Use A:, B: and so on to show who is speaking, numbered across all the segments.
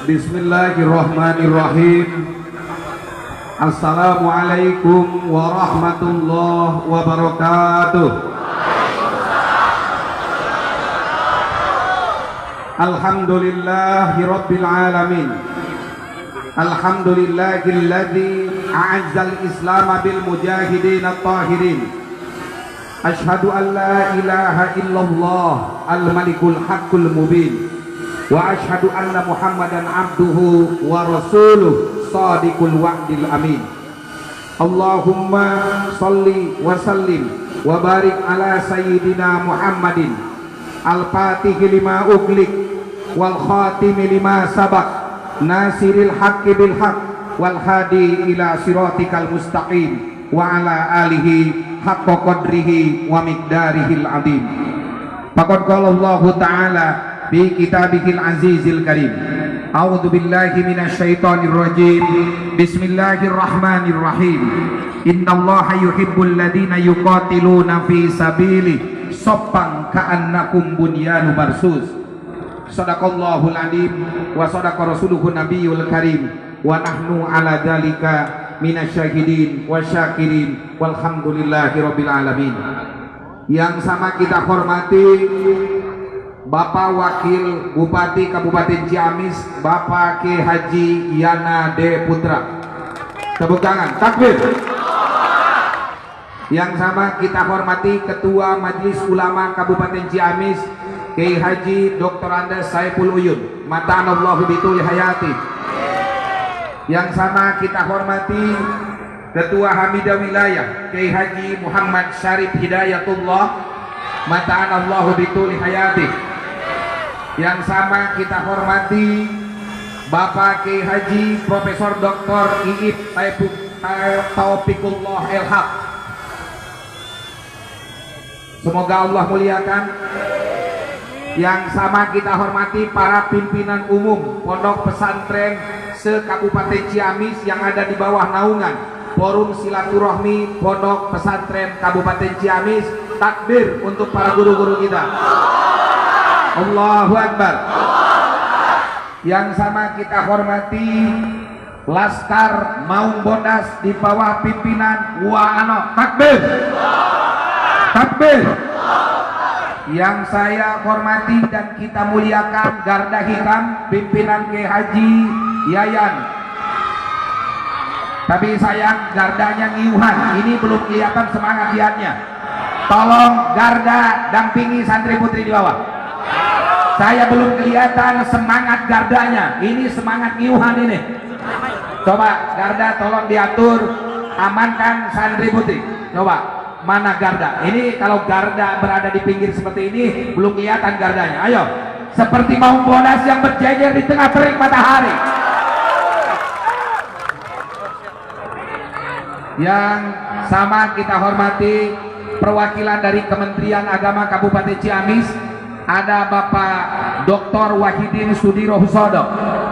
A: Bismillahirrahmanirrahim. Assalamualaikum warahmatullahi wabarakatuh. Alhamdulillahi rabbil alamin. Alhamdulillahilladzi a'azzal islama bil mujahidin at-tahirin. Ashhadu an la ilaha illallah al-malikul haqqul mubin. Wa ashhadu anna Muhammadan abduhu wa rasuluh sadiqul wa'dil amin. Allahumma salli wa sallim wa barik ala sayyidina Muhammadin al-fatihi lima ughliq wal khatimi lima sabaq nasiril haqqi bil haqq wal hadi ila siratikal mustaqim wa ala alihi haqqa qadrihi wa miqdarihil azim. Faqad qala Allah ta'ala fi kitabihil azizil karim. A'udzu billahi minasyaitonir rajim. Bismillahirrahmanirrahim. Innallaha yuhibbul ladzina yuqatiluna fi sabilihi shaffan ka'annakum bunyanun marsus. Shadaqallahul alim wa shadaqa rasuluhun nabiyul karim wa nahnu ala dzalika minasyahidin wa syakirin walhamdulillahi rabbil alamin. Yang sama kita hormati Bapak Wakil Bupati Kabupaten Ciamis, Bapak Ki Haji Yana D. Putra. Tepuk tangan, takbir. Yang sama kita hormati Ketua Majelis Ulama Kabupaten Ciamis, Ki Haji Dr. Andes Saiful Uyun, Mata'anallahu bitul hayati. Yang sama kita hormati Ketua Hamidah Wilayah, Ki Haji Muhammad Syarif Hidayatullah, Mata'anallahu bitul hayati. Yang sama kita hormati Bapak Ki Haji Profesor Dr. Iip Taufikullah El-Haq. Semoga Allah muliakan. Yang sama kita hormati para pimpinan umum Pondok Pesantren se-Kabupaten Ciamis yang ada di bawah naungan Forum Silaturahmi Pondok Pesantren Kabupaten Ciamis. Takbir untuk para guru-guru kita. Allahu Akbar. Yang sama kita hormati Laskar Maung Bondas di bawah pimpinan Wa'ano. Takbir. Takbir. Yang saya hormati dan kita muliakan Garda Hitam pimpinan Ki Haji Yayan. Tapi sayang gardanya ngiuhan, ini belum kelihatan semangat jihadnya. Tolong Garda dampingi santri putri di bawah. Saya belum kelihatan semangat gardanya. Ini semangat ngiuhan ini. Coba Garda tolong diatur, amankan santri putri. Coba mana Garda? Ini kalau Garda berada di pinggir seperti ini belum kelihatan gardanya. Ayo, seperti Maung Bondas yang berjejer di tengah terik matahari. Yang sama kita hormati perwakilan dari Kementerian Agama Kabupaten Ciamis. Ada Bapak Dr. Wahidin Sudirohusodo.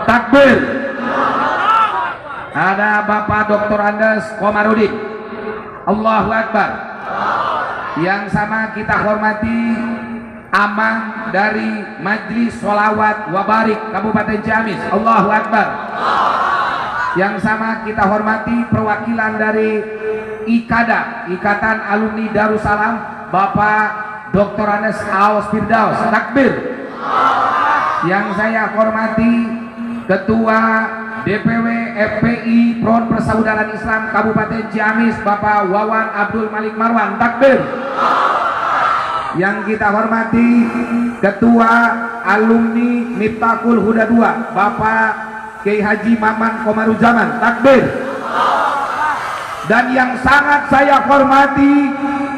A: Takbir. Ada Bapak Dr. Andes Komarudin. Allahu Akbar. Yang sama kita hormati Amang dari Majelis Sholawat Wabarik Kabupaten Ciamis. Allahu Akbar. Yang sama kita hormati perwakilan dari IKADA, Ikatan Alumni Darussalam, Bapak Dr. Andes Aos Firdaus. Takbir. Yang saya hormati Ketua DPW FPI Front Persaudaraan Islam Kabupaten Ciamis, Bapak Wawan Abdul Malik Marwan. Takbir. Yang kita hormati Ketua Alumni Miftahul Huda II, Bapak Kiai Haji Maman Komaruzaman. Takbir. Dan yang sangat saya hormati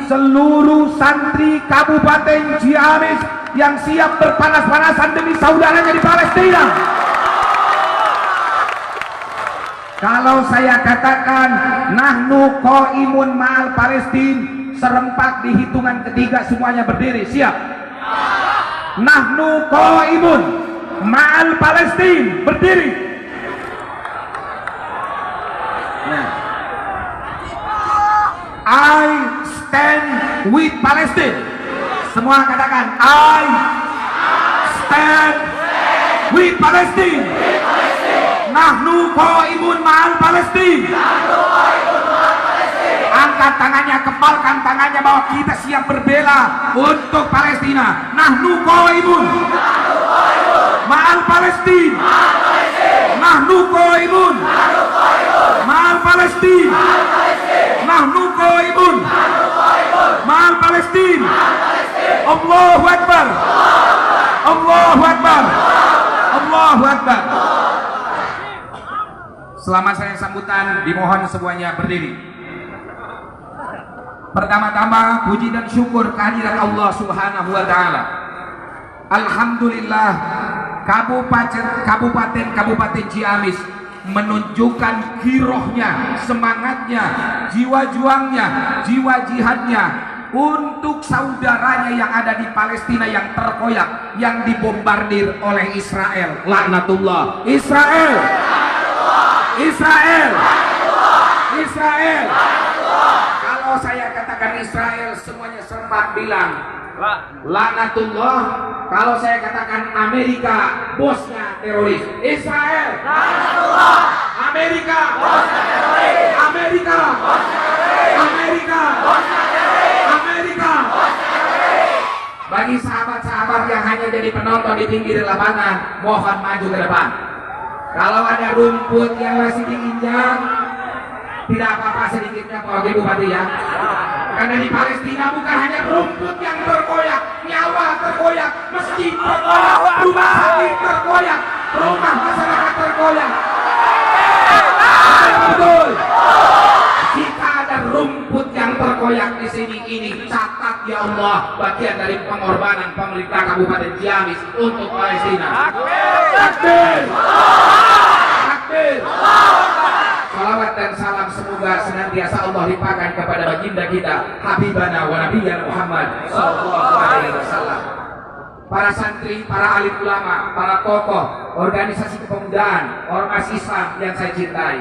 A: seluruh santri Kabupaten Ciamis yang siap berpanas-panasan demi saudaranya di Palestina. Kalau saya katakan nahnu qaimun ma'al Palestin, serempak di hitungan ketiga semuanya berdiri. Siap? Nahnu qaimun ma'al Palestin, berdiri. Nah, I stand with Palestine. Semua katakan I stand with Palestine. Nahnu qaimun ma'al Palestin. Angkat tangannya, kepalkan tangannya bahwa kita siap berbela untuk Palestina. Nahnu qaimun ma'al Palestin. Nahnu qaimun ma'al Palestin. Nahnu qaimun ma'al Palestin. Allahu Akbar. Allahu Akbar. Allahu Akbar. Selama saya sambutan, dimohon semuanya berdiri. Pertama-tama puji dan syukur kehadirat Allah Subhanahu wa taala. Alhamdulillah, Kabupaten Ciamis menunjukkan girohnya, semangatnya, jiwa juangnya, jiwa jihadnya untuk saudaranya yang ada di Palestina yang terkoyak, yang dibombardir oleh Israel. Laknatullah. Israel. Israel. Israel. Kalau saya katakan Israel, semuanya serempak bilang laknatullah. Kalau saya katakan Amerika, bosnya teroris. Israel laknatullah. Amerika bosnya teroris. Amerika bosnya teroris. Amerika bosnya teroris. Amerika bosnya teroris. Bagi sahabat-sahabat yang hanya jadi penonton di pinggir lapangan, mohon maju ke depan. Kalau ada rumput yang masih diinjak, tidak apa-apa sedikitnya Pak Bupati ya. Karena di Palestina bukan hanya rumput yang terkoyak, nyawa terkoyak, masjid terkoyak, rumah sakit terkoyak, rumah masyarakat terkoyak. Betul. Jika ada rumput yang terkoyak di sini, ini catat ya Allah, bagian dari pengorbanan pemerintah Kabupaten Ciamis untuk Palestina. Takbir. Takbir. Salawat dan salam semoga senantiasa Allah limpahkan kepada baginda kita Habibana wa Nabiyyana Muhammad sallallahu alaihi wasallam. Para santri, para alim ulama, para tokoh, organisasi kepemudaan, ormas Islam yang saya cintai.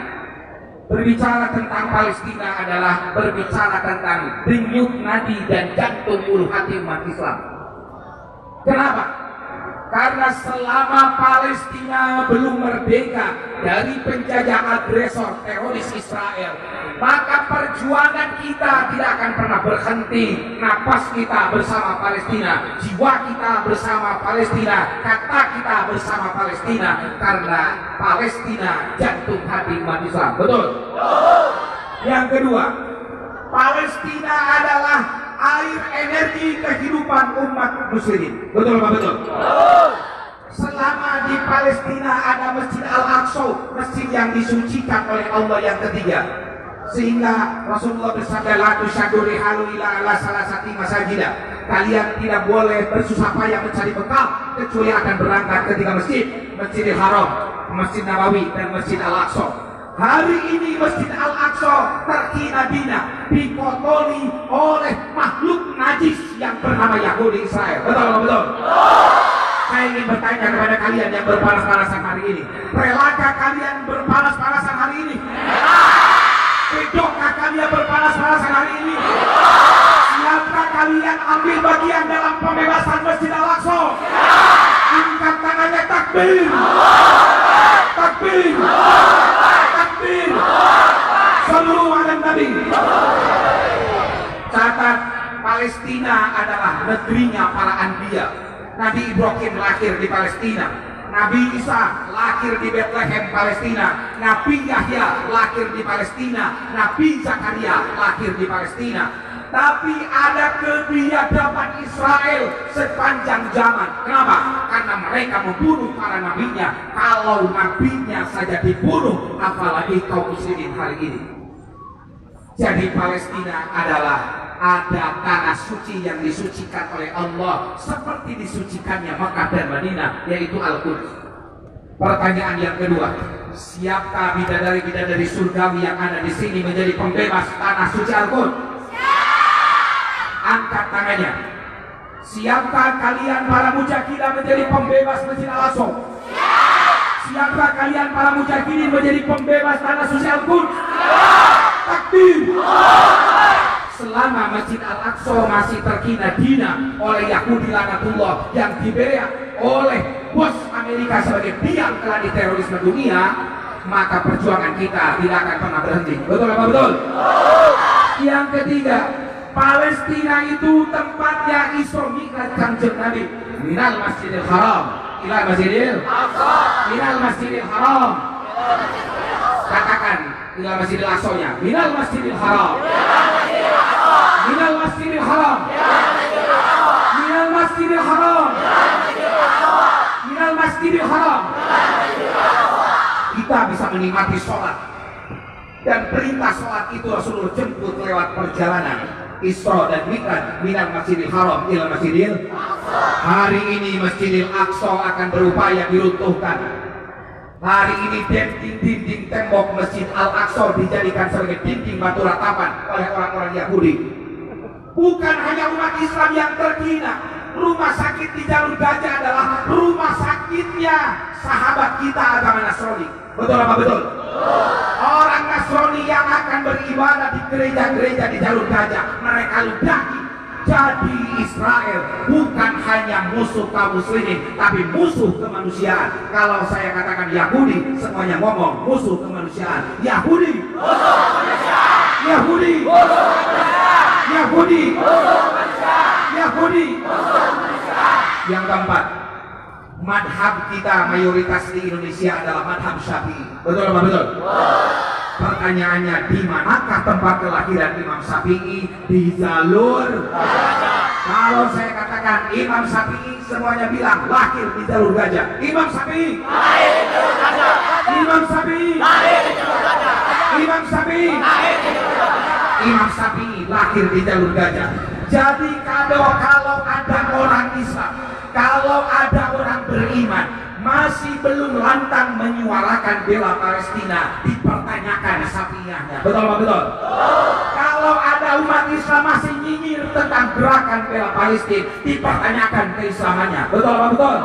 A: Berbicara tentang Palestina adalah berbicara tentang denyut nadi dan jantung ulu hati umat Islam. Kenapa? Karena selama Palestina belum merdeka dari penjajah agresor teroris Israel, maka perjuangan kita tidak akan pernah berhenti. Napas kita bersama Palestina, jiwa kita bersama Palestina, kata kita bersama Palestina, karena Palestina jantung hati umat Islam. Betul? Yang kedua, Palestina adalah air energi kehidupan umat muslimin. Betul apa betul? Selama di Palestina ada Masjid Al-Aqsa, masjid yang disucikan oleh Allah yang ketiga, sehingga Rasulullah bersabda, la tusyaddu rihalu ila ala salasati masajidah. Kalian tidak boleh bersusah payah mencari bekal kecuali akan berangkat ketiga masjid, Masjidil Haram, Masjid Nabawi dan Masjid Al-Aqsa. Hari ini Masjid Al-Aqsa terkina-bina, dikotori oleh makhluk najis yang bernama Yahudi Israel. Betul, betul. Saya ingin bertanya kepada kalian yang berpanas-panasan hari ini, relakah kalian berpanas-panasan hari ini? Ridhokah kalian berpanas-panasan hari ini? Siapkah kalian ambil bagian dalam pembebasan Masjid Al-Aqsa? Angkat tangannya, takbir! Takbir! Takbir! Sallu ala Nabi. Catat, Palestina adalah negerinya para anbiya. Nabi Ibrahim lahir di Palestina, Nabi Isa lahir di Bethlehem, Palestina, Nabi Yahya lahir di Palestina, Nabi Zakaria lahir di Palestina. Tapi ada kebiadaban Israel sepanjang zaman. Kenapa? Karena mereka membunuh para nabinya. Kalau nabinya saja dibunuh, apalagi kaum muslimin hari ini. Jadi Palestina adalah ada tanah suci yang disucikan oleh Allah seperti disucikannya Makkah dan Madinah, yaitu Al-Quds. Pertanyaan yang kedua, siapkah bidadari-bidadari surgawi yang ada di sini menjadi pembebas tanah suci Al-Quds? Angkat tangannya. Siapkah kalian para mujahidah menjadi pembebas Masjid Al-Aqsa? Siapkah kalian para mujahidin menjadi pembebas tanah suci Al-Quds? Takbir! Selama Masjid Al-Aqsa masih terkina-dina oleh Yahudi laknatullah yang oleh bos Amerika sebagai biang keladi terorisme dunia, maka perjuangan kita tidak akan pernah berhenti. Betul apa betul? Yang ketiga, Palestina itu tempatnya Isra Mi'raj Kanjeng Nabi. Minal Masjidil Haram ila Masjidil Aqsa. Minal Masjidil Haram. Katakan ila Masjidil Aqsa-nya. Minal Masjidil Haram. Minal Masjidil Haram. Minal Masjidil Haram. Minal Masjidil Haram. Kita bisa menikmati sholat, dan perintah sholat itu Rasulullah jemput lewat perjalanan Isra dan Mi'raj minal Masjidil Haram ila Masjidil Aqsa. Hari ini Masjidil Aqsa akan berupaya diruntuhkan. Hari ini dinding tembok Masjid Al-Aqsa dijadikan sebagai dinding batu ratapan oleh orang-orang Yahudi. Bukan hanya umat Islam yang terhina, rumah sakit di Jalur Gaza adalah rumah sakitnya sahabat kita agama Nasrani. Betul apa betul? Orang Nasrani yang akan beribadah di gereja-gereja di Jalur Gaza, mereka ludaki. Jadi Israel bukan hanya musuh kaum muslimin, tapi musuh kemanusiaan. Kalau saya katakan Yahudi, semuanya ngomong musuh kemanusiaan. Yahudi musuh kemanusiaan. Yahudi musuh kemanusiaan. Yahudi musuh kemanusiaan. Yahudi musuh kemanusiaan. Yang keempat, madhab kita mayoritas di Indonesia adalah madhab Syafi'i. Betul apa betul? Pertanyaannya, di manakah tempat kelahiran Imam Syafi'i? Di Jalur Gaza. Kalau saya katakan Imam Syafi'i, semuanya bilang lahir di Jalur Gaza. Imam Syafi'i lahir di Jalur Gaza. Imam Syafi'i lahir di Jalur Gaza. Imam Syafi'i lahir di Jalur Gaza. Imam Syafi'i lahir di Jalur Gaza. Jadi kalau ada orang Islam, kalau ada orang beriman masih belum lantang menyuarakan bela Palestina, dipertanyakan Syafi'iyahnya. Betul apa betul? Kalau ada umat Islam masih nyinyir tentang gerakan bela Palestina, dipertanyakan keislamannya. Betul apa betul?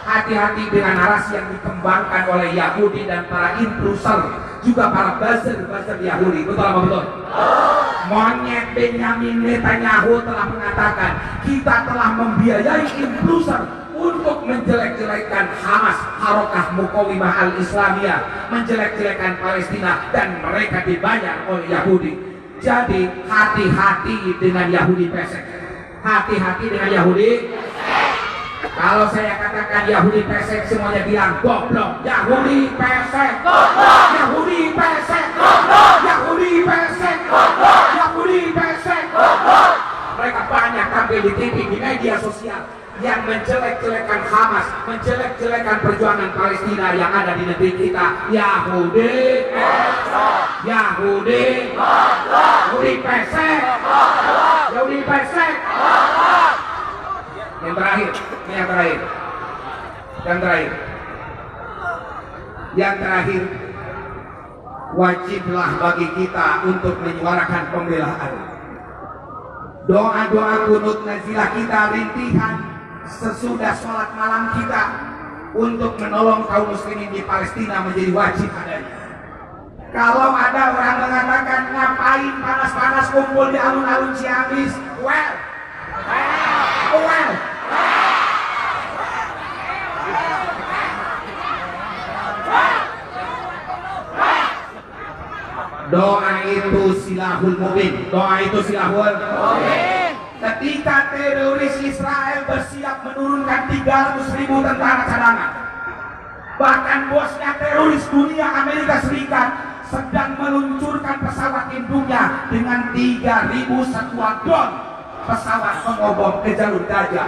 A: Hati-hati dengan narasi yang dikembangkan oleh Yahudi dan para influencer, juga para buzzer Yahudi. Betul apa betul? Monyet Benyamin Netanyahu telah mengatakan, kita telah membiayai influencer untuk menjelek-jelekkan Hamas, Harokah Muqawimah Al-Islamiyah, menjelek-jelekkan Palestina, dan mereka dibayar oleh Yahudi. Jadi hati-hati dengan Yahudi pesek. Hati-hati dengan Yahudi. Kalau saya katakan Yahudi pesek, semuanya bilang goblok. Yahudi pesek, goblok. Yahudi pesek, goblok. Yahudi pesek, goblok. Yahudi pesek, goblok. Mereka banyak tampil di TV, di media sosial yang menjelek-jelekan Hamas, menjelek-jelekan perjuangan Palestina yang ada di negeri kita. Yahudi pesek, Yahudi goblok. Yahudi pesek, goblok. Yahudi pesek, goblok. Yang terakhir, ini yang terakhir, wajiblah bagi kita untuk menyuarakan pembelaan. Doa-doa kunut nazilah kita, rintihan sesudah sholat malam kita untuk menolong kaum muslimin di Palestina menjadi wajib adanya. Kalau ada orang mengatakan ngapain panas-panas kumpul di alun-alun Ciamis, well, doa itu silahul mu'min. Doa itu silahul mu'min. Ketika teroris Israel bersiap menurunkan 300.000 tentara cadangan, bahkan bosnya teroris dunia Amerika Serikat sedang meluncurkan pesawat induknya dengan 3.000 skuadron pesawat pengobom ke Jalur Gaza.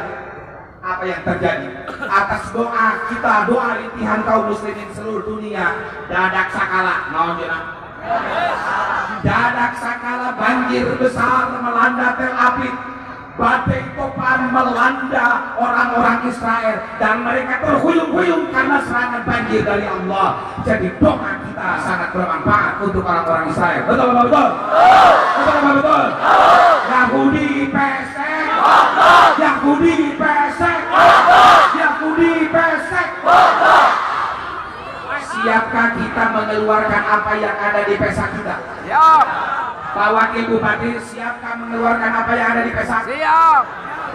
A: Apa yang terjadi? Atas doa kita, doa rintihan kaum muslimin seluruh dunia, dadak sakala naon jenang? Dadak sakala banjir besar melanda Tel Aviv, badai topan melanda orang-orang Israel, dan mereka terhuyung-huyung karena serangan banjir dari Allah. Jadi doa kita sangat bermanfaat untuk orang-orang Israel. Betul apa betul? Betul apa betul? Yahudi pesek, Yahudi pesek, Yahudi pesek. Siapkah kita mengeluarkan apa yang ada di pesa kita? Siap. Pak Wakil Bupati, siapkah mengeluarkan apa yang ada di pesa? Siap.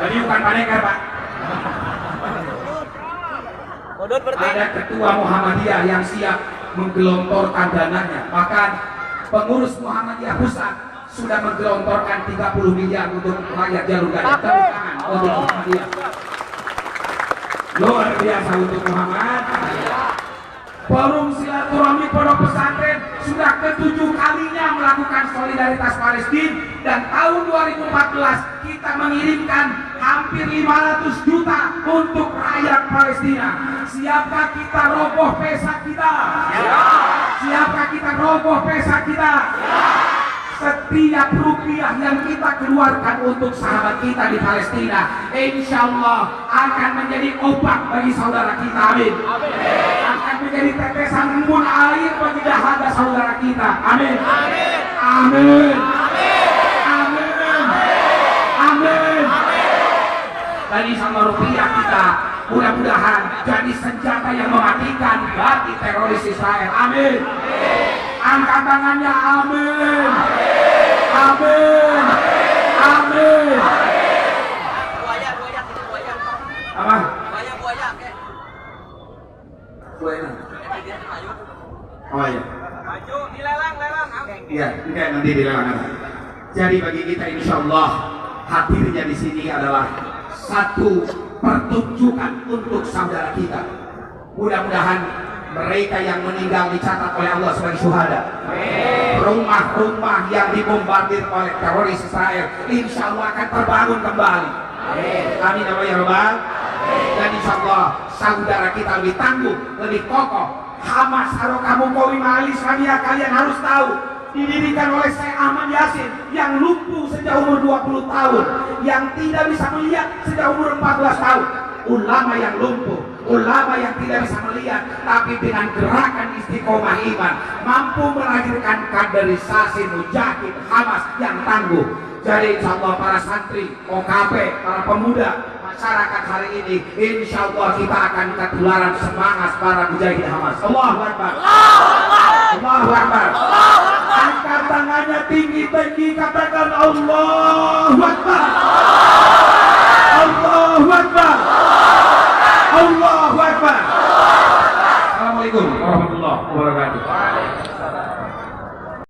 A: Jadi bukan paneker, Pak. ada ketua Muhammadiyah yang siap menggelontorkan dananya. Bahkan pengurus Muhammadiyah pusat sudah menggelontorkan 30 miliar untuk rakyat Jalur Gaza. Tepuk tangan untuk Muhammadiyah. Luar biasa untuk Muhammad. Forum Silaturahmi Pondok Pesantren sudah ke-7 kalinya melakukan solidaritas Palestina, dan tahun 2014 kita mengirimkan hampir 500 juta untuk rakyat Palestina. Siapkah kita roboh pesa kita? Siapkah kita roboh pesa kita? Setiap rupiah yang kita keluarkan untuk sahabat kita di Palestina, insya Allah akan menjadi obat bagi saudara kita. Amin. Akan menjadi tetesan embun air bagi dahaga saudara kita. Amin. Amin. Amin. Amin. Dan insya Allah rupiah kita mudah-mudahan jadi senjata yang mematikan bagi teroris Israel. Amin. Angkat tangannya. Amin. Amin. Amin. Apa? Buaya. Oh iya.
B: Maju dilelang.
A: Iya, enggak nanti dilelang. Jadi bagi kita insya Allah hadirnya di sini adalah satu pertunjukan untuk saudara kita. Mudah-mudahan mereka yang meninggal dicatat oleh Allah sebagai syuhada. Rumah-rumah yang dibombardir oleh teroris Israel insya Allah akan terbangun kembali. Amin ya Rabbal. Dan insya Allah saudara kita lebih tangguh, lebih kokoh. Hamas Harokah Muqawimah Al-Islamiyah, kalian harus tahu, didirikan oleh Syekh Ahmad Yasin yang lumpuh sejak umur 20 tahun, yang tidak bisa melihat sejak umur 14 tahun. Ulama yang lumpuh, ulama yang tidak bisa melihat, tapi dengan gerakan istiqomah iman mampu melahirkan kaderisasi mujahid Hamas yang tangguh. Jadi insya Allah para santri, OKP, para pemuda, masyarakat hari ini, insya Allah kita akan ketularan semangat para mujahid Hamas. Allahu Akbar. Allahu Akbar. Angkat tangannya tinggi-tinggi, katakan Allahu Akbar. Allahu Akbar. Allahu Akbar. Assalamualaikum warahmatullahi wabarakatuh.